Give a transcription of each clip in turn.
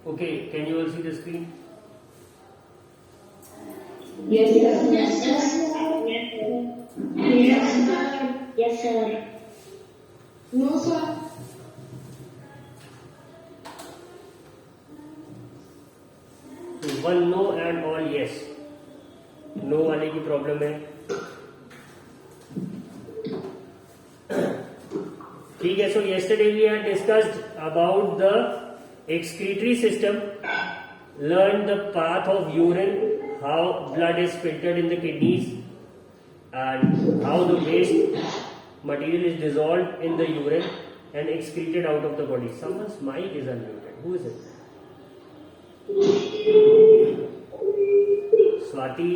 Okay, can you all see the screen? Yes, sir. Yes, sir. Yes, sir. Yes, sir. No, sir. So one no and all yes. No वाले की problem है. ठीक है. So yesterday we had discussed about the excretory system, learned the path of urine, how blood is filtered in the kidneys, and how the waste material is dissolved in the urine and excreted out of the body. Someone's mic is unmuted. Who is it? Swati.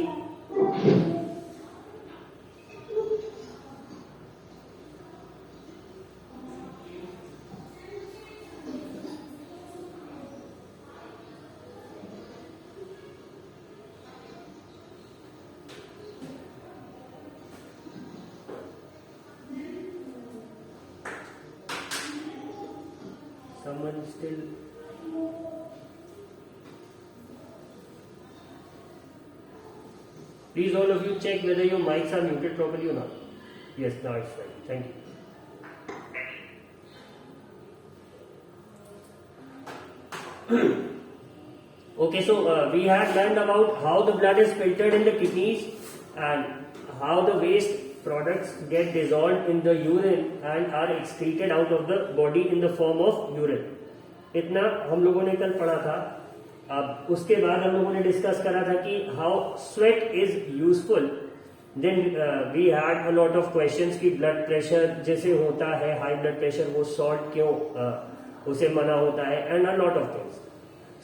Someone still. Please all of you check whether your mics are muted properly or not. Yes, now it's fine. Thank you. Okay, so we had learned about how the blood is filtered in the kidneys and how the waste products get dissolved in the urine and are excreted out of the body in the form of urine. इतना हम लोगों ने कल पढ़ा था. अब उसके बाद हम लोगों ने डिस्कस करा था कि how sweat is useful. Then we had a lot of questions कि ब्लड प्रेशर जैसे होता है हाई ब्लड प्रेशर वो सॉल्ट क्यों उसे मना होता है and a lot of things.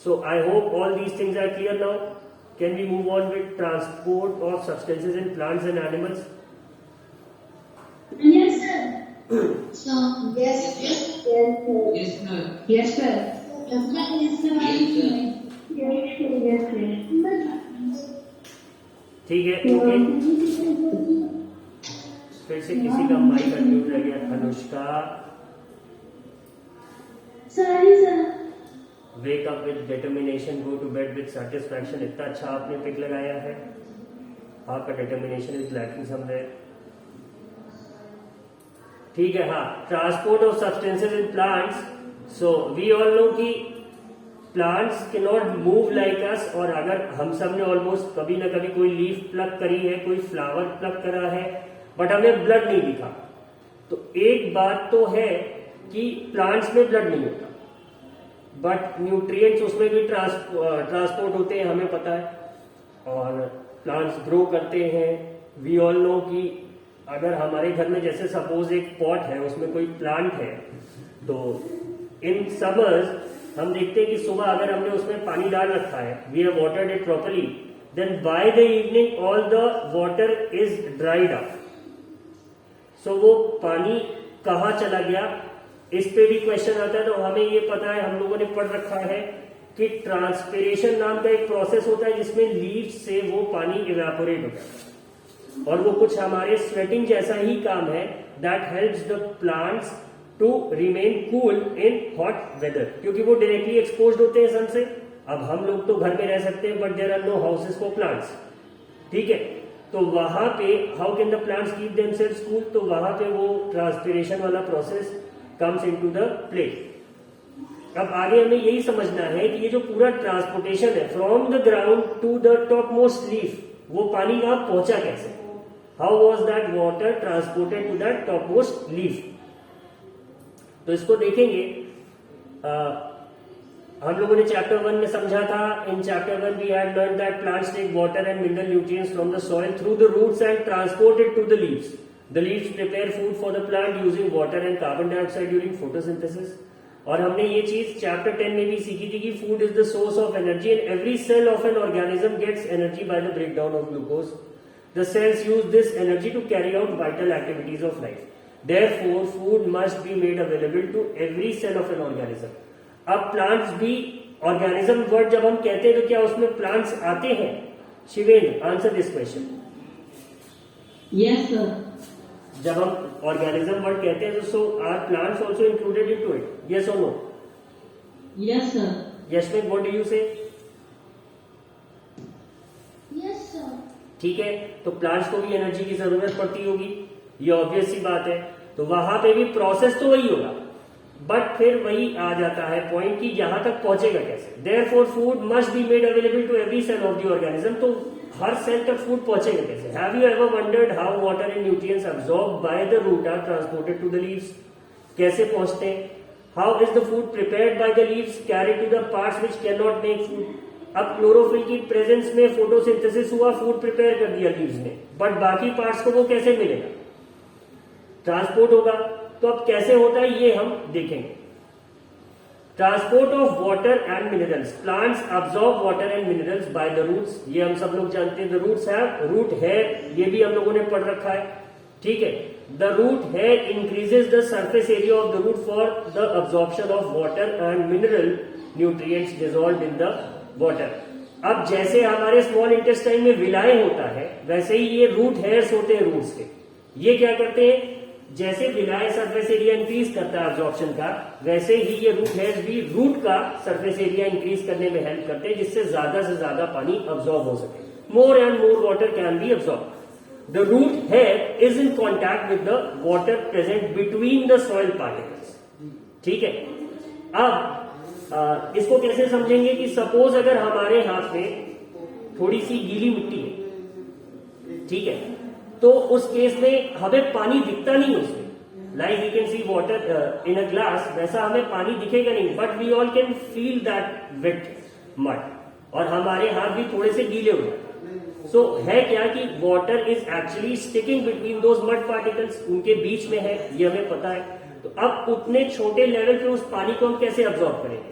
So I hope all these things are clear now. Can we move on with transport of substances in plants and animals? Yes, sir. So, yes, yes, Yes, sir. Yes, sir. yes, sir. Yes, sir. Yes, sir. Yes, sir. Yes, ठीक है. Okay, फिर से किसी का mic unmute रह गया. Anushka. Sorry, sir. Wake up with determination, go to bed with satisfaction. इतना अच्छा आपने पिक लगाया है. आपका डिटर्मिनेशन इज लैकिंग समवेयर. ठीक है. हाँ, transport of substances in plants. So we all know कि प्लांट्स के नॉट मूव लाइक अस. और अगर हम सब ने ऑलमोस्ट कभी ना कभी कोई लीफ प्लक करी है, कोई फ्लावर प्लक करा है, बट हमें ब्लड नहीं दिखा. तो एक बात तो है कि प्लांट्स में ब्लड नहीं होता, बट न्यूट्रिएंट्स उसमें भी ट्रांसपोर्ट होते हैं, हमें पता है. और प्लांट्स ग्रो करते हैं. वी ऑल नो कि अगर हमारे घर में जैसे सपोज एक पॉट है, उसमें कोई प्लांट है, तो इन समर्स हम देखते हैं कि सुबह अगर हमने उसमें पानी डाल रखा है, we have watered it properly, then by the evening all the water is dried up. So वो पानी कहाँ चला गया, इस पे भी क्वेश्चन आता है. तो हमें ये पता है, हम लोगों ने पढ़ रखा है कि ट्रांसपिरेशन नाम का एक प्रोसेस होता है जिसमें लीफ से वो पानी इवेपोरेट होता है, और वो कुछ हमारे स्वेटिंग जैसा ही काम है. That helps the plants to remain cool in hot weather, क्योंकि वो डायरेक्टली एक्सपोज्ड होते हैं सन से. अब हम लोग तो घर में रह सकते हैं, but there are no houses for plants. ठीक है. तो वहां पे how can the plants keep themselves cool, तो वहां पे वो ट्रांसपिरेशन वाला process comes into the play. अब आगे हमें यही समझना है कि ये जो पूरा ट्रांसपोर्टेशन है from the ground to the top most leaf, वो पानी वहां पहुंचा कैसे, how was that water transported to that top most leaf. तो इसको देखेंगे. हम लोगों ने चैप्टर 1 में समझा था. In chapter 1 we had learn that plants take water and mineral nutrients from the soil through the roots and transport it to the leaves. The leaves prepare food for the plant using water and carbon dioxide during photosynthesis. और हमने ये चीज chapter 10 में भी सीखी थी कि food is the source of energy and every cell of an organism gets energy by the breakdown of glucose. The cells use this energy to carry out vital activities of life. Therefore, food must be made available to every cell of an organism. अब plants भी, organism word जब हम कहते हैं तो क्या उसमें plants आते हैं? Shivendra, answer this question. Yes, sir. जब हम ऑर्गेनिज्म वर्ड कहते हैं तो so are plants also included into it, yes और no? Yes, sir. Yashmit, what do you say? Yes, sir. ठीक है, तो प्लांट्स को भी एनर्जी की जरूरत पड़ती होगी, ये ऑब्वियस सी बात है। तो वहां पे भी प्रोसेस तो वही होगा, बट फिर वही आ जाता है पॉइंट कि यहां तक पहुंचेगा कैसे। Therefore food must be made available to every cell of the organism, तो हर सेल तक फूड पहुंचेगा कैसे? Have you ever wondered how water and nutrients absorb by the root are transported to the leaves? कैसे पहुंचते हैं? How is the food prepared by the leaves carried to the parts which can not make food? अब chlorophyll की presence में photosynthesis हुआ, food prepare कर दिया leaves ने, बट बाकी पार्ट्स को वो कैसे मिलेगा? ट्रांसपोर्ट होगा। तो अब कैसे होता है ये हम देखेंगे। Transport of water and minerals, plants absorb water and minerals by the roots, ये हम सब लोग जानते हैं। The roots have root hair, ये भी हम लोगों ने पढ़ रखा है, ठीक है। The root hair increases the surface area of the root for the absorption of water and mineral nutrients dissolved in the water. अब जैसे हमारे स्मॉल इंटेस्टाइन में विलाय होता है, वैसे ही ये रूट हेयर्स होते हैं रूट्स के। ये क्या करते हैं, जैसे विलाय सरफेस एरिया इंक्रीज करता है अब्जॉर्प्शन का, वैसे ही ये रूट हेयर्स भी रूट का सरफेस एरिया इंक्रीज करने में हेल्प करते हैं, जिससे ज्यादा से ज्यादा पानी अब्सॉर्ब हो सके। More and more water can be absorb. The root hair is in contact with the water present between the soil particles, ठीक है। अब इसको कैसे समझेंगे कि सपोज अगर हमारे हाथ में थोड़ी सी गीली मिट्टी है, ठीक है, तो उस केस में हमें पानी दिखता नहीं उसमें, like we can see water in a glass, वैसा हमें पानी दिखेगा नहीं, but we all can feel that wet mud, और हमारे हाथ भी थोड़े से गीले हो जाते। सो है क्या कि water is actually sticking between those mud particles, उनके बीच में है, ये हमें पता है। तो अब उतने छोटे लेवल पे उस पानी को हम कैसे अब्सॉर्ब करेंगे?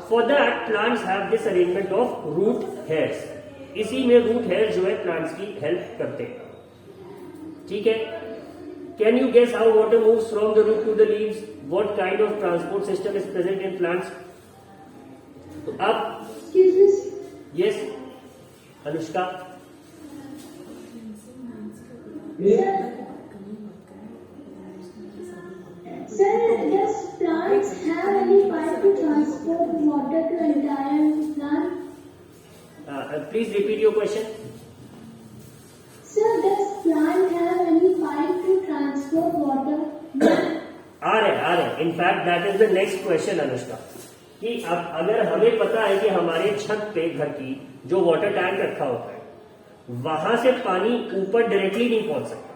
For that plants have this arrangement of root hairs, इसी में रूट हेयर जो है प्लांट्स की हेल्प करते हैं, ठीक है। Can you guess how water moves from the root to the leaves? What kind of transport system is present in plants? तो अब yes Anushka, Sir, does plants have any pipe to transport water to entire plant? Please repeat your question. Sir, does plant have any pipe to transport water? आ रहे in fact that is the next question Anushka, कि अब अगर हमें पता है कि हमारे छत पे घर की जो वाटर टैंक रखा होता है, वहां से पानी ऊपर डायरेक्टली नहीं पहुंच सकता,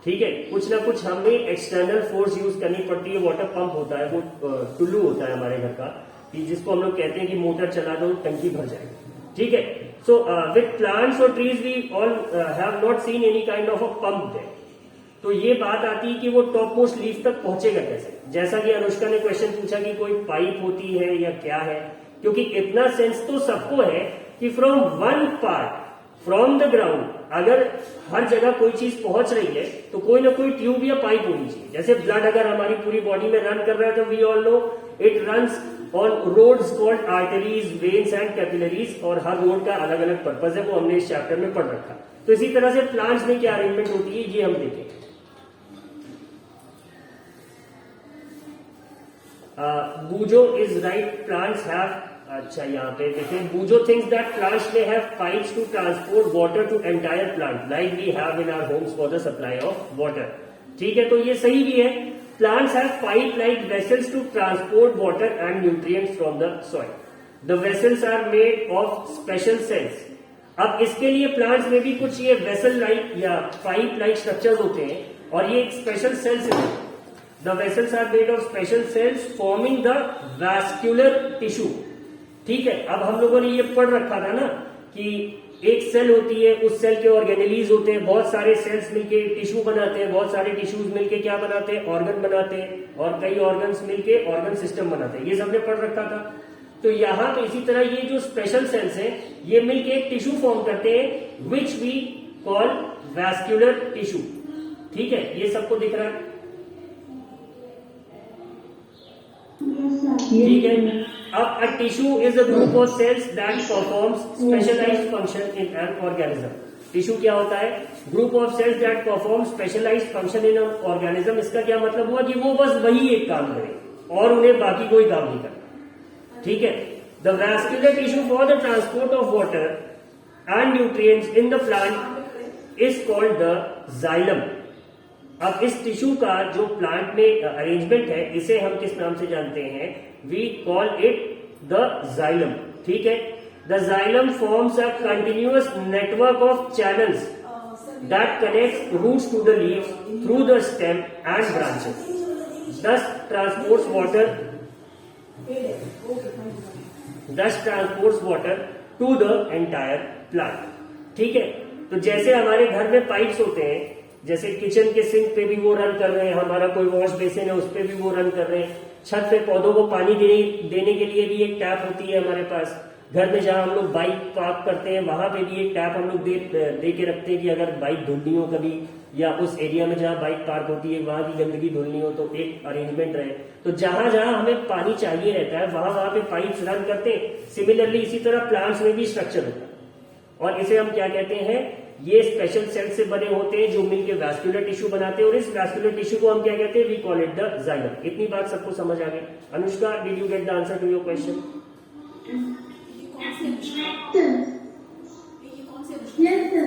ठीक है, कुछ ना कुछ हमें एक्सटर्नल फोर्स यूज करनी पड़ती है। वाटर पंप होता है, वो टुल्लू होता है हमारे घर का, कि जिसको हम लोग कहते हैं कि मोटर चला दो टंकी भर जाएगी, ठीक है। सो विथ प्लांट्स और trees we all have not seen any kind of a pump there. तो ये बात आती है कि वो टॉप मोस्ट लीफ तक पहुंचेगा कैसे? जैसा कि अनुष्का ने क्वेश्चन पूछा कि कोई पाइप होती है या क्या है, क्योंकि इतना सेंस तो सबको है कि from one part from the ground अगर हर जगह कोई चीज पहुंच रही है तो कोई ना कोई ट्यूब या पाइप होनी चाहिए। जैसे ब्लड अगर हमारी पूरी बॉडी में रन कर रहा है तो we all know it runs on roads called arteries, veins and capillaries, और हर रोड का अलग अलग पर्पज है, वो हमने इस चैप्टर में पढ़ रखा। तो इसी तरह से प्लांट्स में क्या अरेंजमेंट होती है ये हम देखें। Boojho is right, plants have, अच्छा यहाँ पे देखें, बूजो थिंक्स दैट प्लांट्स में have pipes to transport water to entire plant like we have in our homes for the supply of water, ठीक है। तो ये सही भी है, plants have pipe like vessels to transport water and nutrients from the soil. The vessels are made of special cells. अब इसके लिए प्लांट्स में भी कुछ ये वेसल लाइक या पाइप लाइक स्ट्रक्चर्स होते हैं, और ये एक स्पेशल सेल्स है। The vessels are made of special cells forming the vascular tissue, ठीक है। अब हम लोगों ने ये पढ़ रखा था ना कि एक सेल होती है, उस सेल के ऑर्गेनेलीज होते हैं, बहुत सारे सेल्स मिलके टिश्यू बनाते हैं, बहुत सारे टिश्यूज मिलके क्या बनाते हैं, ऑर्गन बनाते हैं, और कई ऑर्गन्स मिलके ऑर्गन सिस्टम बनाते हैं, ये सबने पढ़ रखा था। तो यहाँ पे इसी तरह ये जो स्पेशल सेल्स हैं ये मिलके एक टिश्यू फॉर्म करते हैं which we call vascular tissue, ठीक है। ये सबको दिख रहा है, ठीक है। अब a tissue is a group of cells that performs specialized function in an organism. Tissue क्या होता है? Group of cells that perform specialized function in organism. इसका क्या मतलब हुआ कि वो बस वही एक काम करें और उन्हें बाकी कोई काम नहीं करना। ठीक है। The vascular tissue for the transport of water and nutrients in the plant is called the xylem. अब इस टिश्यू का जो प्लांट में अरेंजमेंट है इसे हम किस नाम से जानते हैं? We call it the xylem. ठीक है। The xylem forms a continuous network of channels that connects roots to the leaves through the stem and branches, thus transports water to the entire plant। ठीक है। तो जैसे हमारे घर में pipes होते हैं, जैसे किचन के सिंक पे भी वो रन कर रहे हैं, हमारा कोई वॉश बेसिन है उस पे भी वो रन कर रहे हैं, छत पे पौधों को पानी देने के लिए भी एक टैप होती है हमारे पास, घर में जहां हम लोग बाइक पार्क करते हैं वहां पे भी एक टैप हम लोग दे के रखते हैं कि अगर बाइक धुलनी हो कभी, या उस एरिया में जहां बाइक पार्क होती है वहां की गंदगी धुलनी हो तो एक अरेंजमेंट रहे। तो जहां जहां हमें पानी चाहिए रहता है वहां वहां पे पाइप्स रन करते हैं। सिमिलरली इसी तरह प्लांट्स में भी स्ट्रक्चर होता है और इसे हम क्या कहते हैं? ये स्पेशल सेल्स से बने होते हैं जो मिलकर वैस्कुलर टिश्यू बनाते हैं और इस वैस्कुलर टिश्यू को हम क्या कहते हैं? We call it the xylem. इतनी बात सबको समझ आ गई? Anushka, did you get the answer to your question? Yes, sir.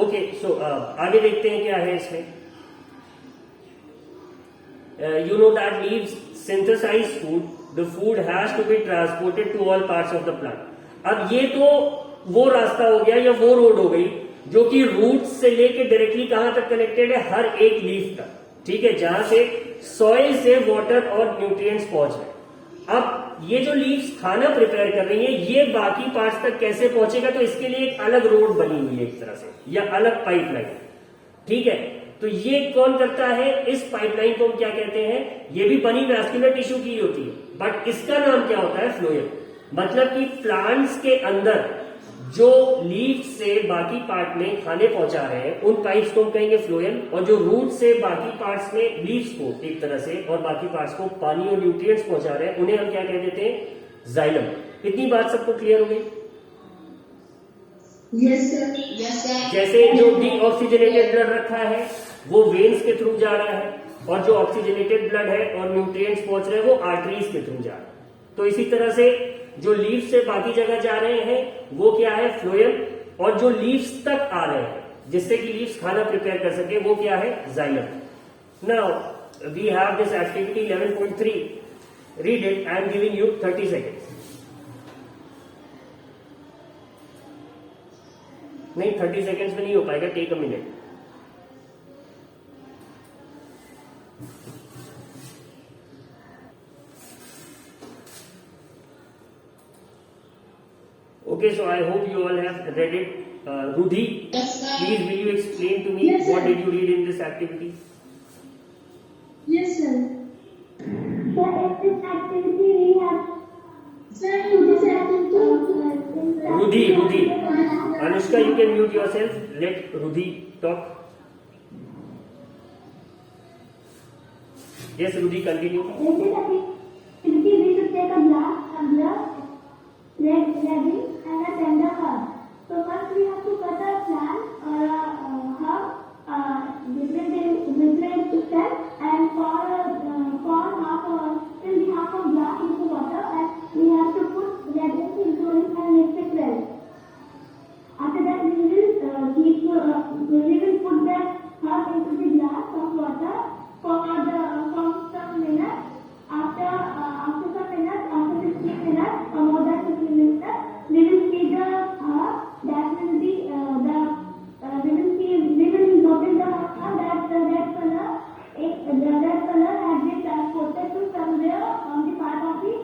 Okay, so आगे देखते हैं क्या है इसमें। You know that leaves synthesize food. The food has to be transported to all parts of the plant. अब ये तो वो रास्ता हो गया या वो रोड हो गई जो कि रूट से लेके डायरेक्टली कहां तक कनेक्टेड है? हर एक लीफ तक। ठीक है, जहां से सॉइल से वाटर और न्यूट्रिएंट्स पहुंच रहे। अब ये जो लीव्स खाना प्रिपेयर कर रही है ये बाकी पार्ट्स तक कैसे पहुंचेगा? तो इसके लिए एक अलग रोड बनी हुई है एक तरह से, या अलग पाइपलाइन। ठीक है, तो ये कौन करता है? इस पाइपलाइन को हम क्या कहते हैं? ये भी बनी वैस्कुलर टिश्यू की होती है, बट इसका नाम क्या होता है? फ्लोएम। मतलब कि प्लांट्स के अंदर जो लीफ से बाकी पार्ट में खाने पहुंचा रहे हैं उन पाइप्स को हम कहेंगे फ्लोएम, और जो रूट से बाकी पार्ट्स में लीव्स को एक तरह से और बाकी पार्ट्स को पानी और न्यूट्रिएंट्स पहुंचा रहे हैं उन्हें हम क्या कह देते हैं? जाइलम। इतनी बात सबको क्लियर हो गई? Yes, sir. Yes, sir. जैसे जो डीऑक्सीजनेटेड ब्लड रखा है वो वेन्स के थ्रू जा रहा है, और जो ऑक्सीजनेटेड ब्लड है और न्यूट्रिएंट्स पहुंच रहे हैं वो आर्टरीज के थ्रू जा रहा है। तो इसी तरह से जो लीव्स से बाकी जगह जा रहे हैं वो क्या है? फ्लोएम। और जो लीव्स तक आ रहे हैं जिससे कि लीव्स खाना प्रिपेयर कर सके वो क्या है? Xylem. Now we have this activity 11.3। Read it. I am giving you 30 seconds. नहीं, 30 सेकेंड्स में नहीं हो पाएगा, take a minute. Okay, so I hope you all have read it. Rudhi, Yes, sir. please will you explain to me Yes, sir. what did you read in this activity? Yes, sir. So in this activity we have. Sir, in this activity. Rudhi. Anushka, you can mute yourself. Let Rudhi talk. Yes, Rudhi, continue. In this activity we should take a glass, ready, and a tender herb. So first we have to cut a plant or a herb, different steps, and pour half a glass into water, and we have to put resin into it and mix it well. After that we will put that herb into the glass of water for some minutes. After some minutes, after 15 minutes or more than 15 minutes, we will see the herb. That will be we will notice the herb that the red color has been transported to somewhere on the part of the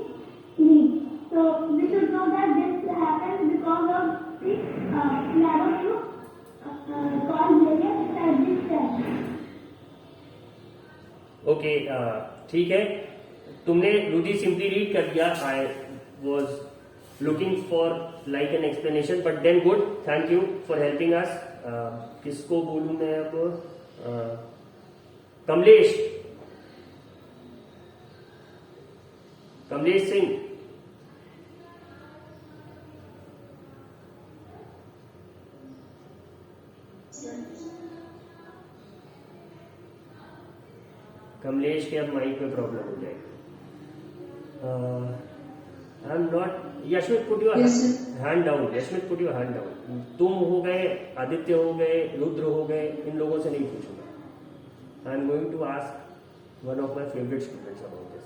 leaf. So we should know that this happens because of the flavor called various at this step. Okay, ठीक है, तुमने Rudhi simply read कर दिया। I was looking for like an explanation, but then good, thank you for helping us. किसको बोलूं मैं अब? कमलेश सिंह, निमेश के अब माइक में प्रॉब्लम हो जाएगी। I am not, Yashmit put your Yes, hand down, Yashmit put your hand down. तुम हो गए, आदित्य हो गए, रुद्र हो गए, इन लोगों से नहीं पूछूंगा। I am going to ask one of my favourite students about this.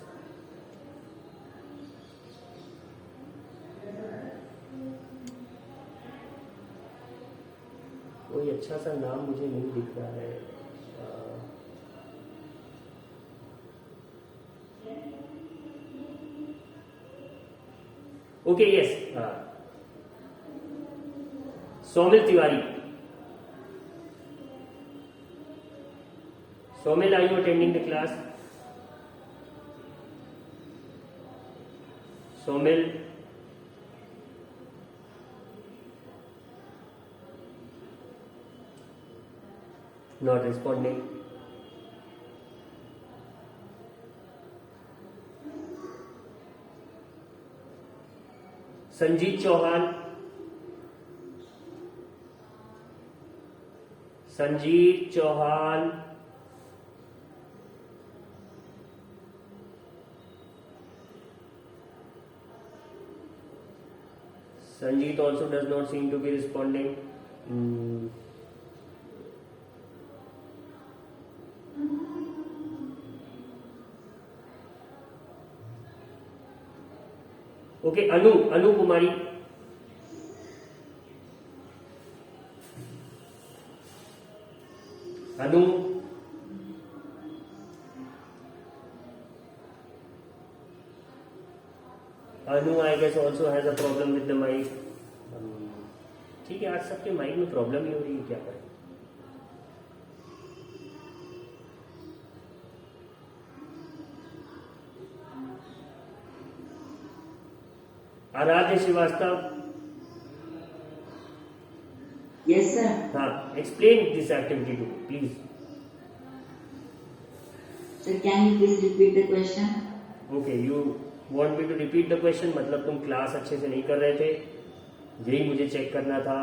कोई अच्छा सा नाम मुझे नहीं दिख रहा है। Okay, yes, Saumil Tiwari. Saumil, are you attending the class? Saumil, not responding. Sanjeet Chauhan, Sanjeet Chauhan, Sanjeet also does not seem to be responding. Okay, Anu Kumari. Anu, I guess, also has a problem with the mic. ठीक है, आज सबके माइक में problem ही हो रही है, क्या करें। आराध्य श्रीवास्तव। Yes, sir. हाँ, explain this activity to me, please. So can you please repeat the question? Okay, you want me to repeat the question? मतलब तुम क्लास अच्छे से नहीं कर रहे थे, यही मुझे चेक करना था,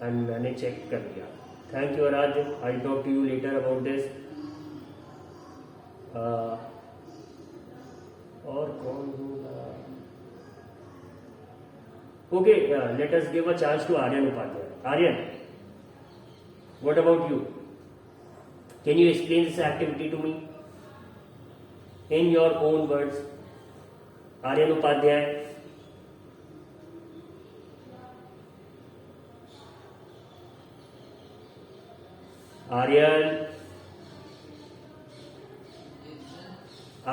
एंड मैंने चेक कर लिया। Thank you Aaradhya, I talk to you later about this. और कौन होगा? Okay, let us give a chance to Aryan Upadhyay. Aryan, what about you? Can you explain this activity to me in your own words? Aryan Upadhyay.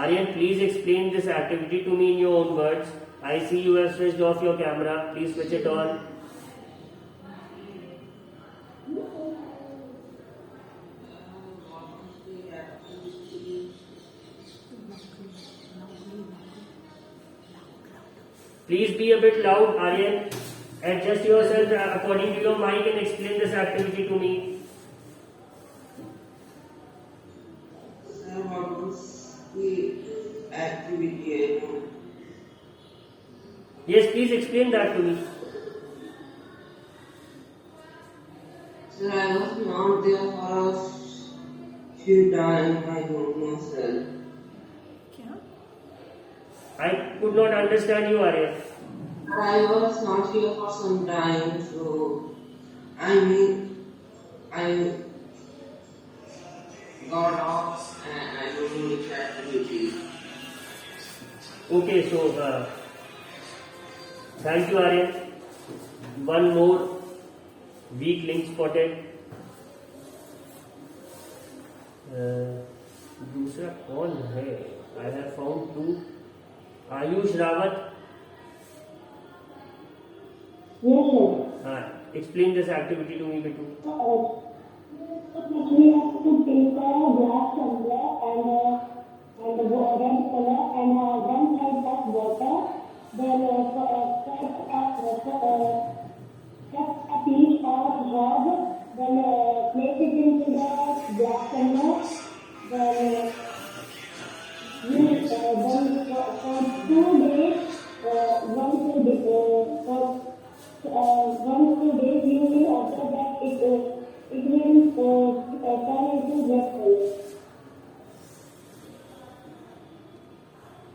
Aryan, please explain this activity to me in your own words. I see you have switched off your camera. Please switch it on. Please be a bit loud, Aryan. Adjust yourself according to your mic and explain this activity to me. Sir, what was the activity? Yes, please explain that to me. Sir, I was not there for a few times. I don't know, sir. I could not understand you, Aryan. I was not here for some time, so I got off and I don't know which activity. Okay, so thank you, Aryan. One more weak link spotted. दूसरा कौन है? I have found two. Ayush Rawat. Yes, sir. Explain this activity to me, Bitu. We have to take a glass tumbler and a red color and one type of water. Then cut a piece of rod. Then place it into the glass tumbler. Then for 2 days, for 1 to 2 days, you will observe that it will turn into red color.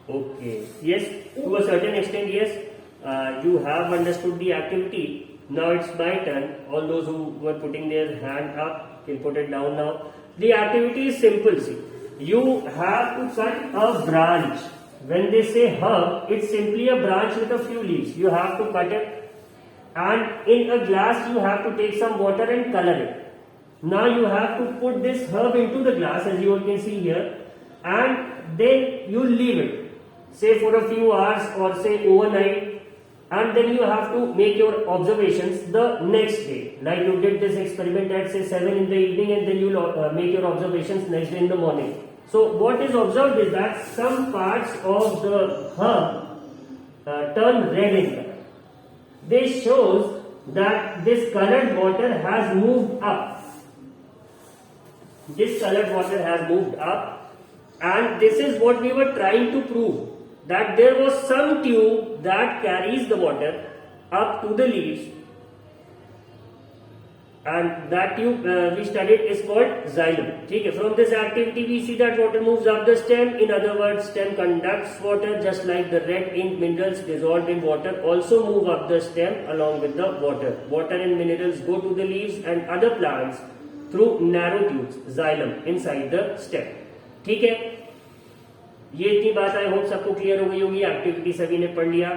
Okay. Yes, to a certain extent, yes. You have understood the activity. Now it's my turn. All those who were putting their hand up can put it down now. The activity is simple. See, you have to cut a branch. When they say herb, it's simply a branch with a few leaves. You have to cut it, and in a glass you have to take some water and color it. Now you have to put this herb into the glass, as you all can see here, and then you leave it, say for a few hours or say overnight, and then you have to make your observations the next day. Like you did this experiment at say 7 in the evening, and then you make your observations next day in the morning. So what is observed is that some parts of the herb turn red in color. This shows that this colored water has moved up. This colored water has moved up, and this is what we were trying to prove, that there was some tube that carries the water up to the leaves, and that tube we studied is called xylem. Okay? From this activity we see that water moves up the stem. In other words, stem conducts water, just like the red ink minerals dissolved in water also move up the stem along with the water. Water and minerals go to the leaves and other plants through narrow tubes, xylem, inside the stem. ठीक है, ये इतनी बात I hope सबको clear हो गई होगी. Activity सभी ने पढ़ लिया.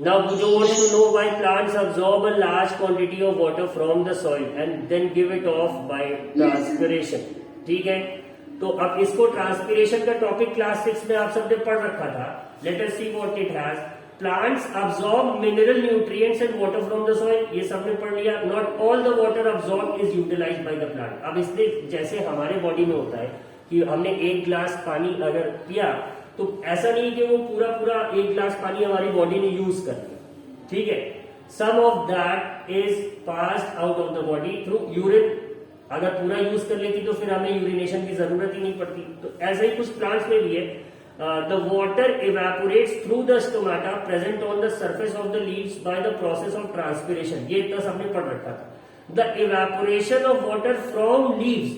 Now would you want to know why plants absorb a large quantity of water from the soil and then give it off by transpiration? ठीक है, तो अब इसको ट्रांसपिरेशन का टॉपिक क्लास 6 में आप सबने पढ़ रखा था. Let us see what it has. Plants absorb mineral nutrients and water from the soil. ये सबने पढ़ लिया. Not all the water absorbed is utilized by the plant. अब इसलिए जैसे हमारे बॉडी में होता है कि हमने एक गिलास पानी अगर पिया, तो ऐसा नहीं कि वो पूरा एक गिलास पानी हमारी बॉडी ने यूज कर लिया. ठीक है, some of that is passed out of the body through urine. अगर पूरा यूज कर लेती तो फिर हमें यूरिनेशन की जरूरत ही नहीं पड़ती. तो ऐसा ही कुछ प्लांट्स में भी है. The water evaporates through the stomata present on the surface of the leaves by the process of transpiration. ये इतना सबने पढ़ रखा था. The evaporation of water from leaves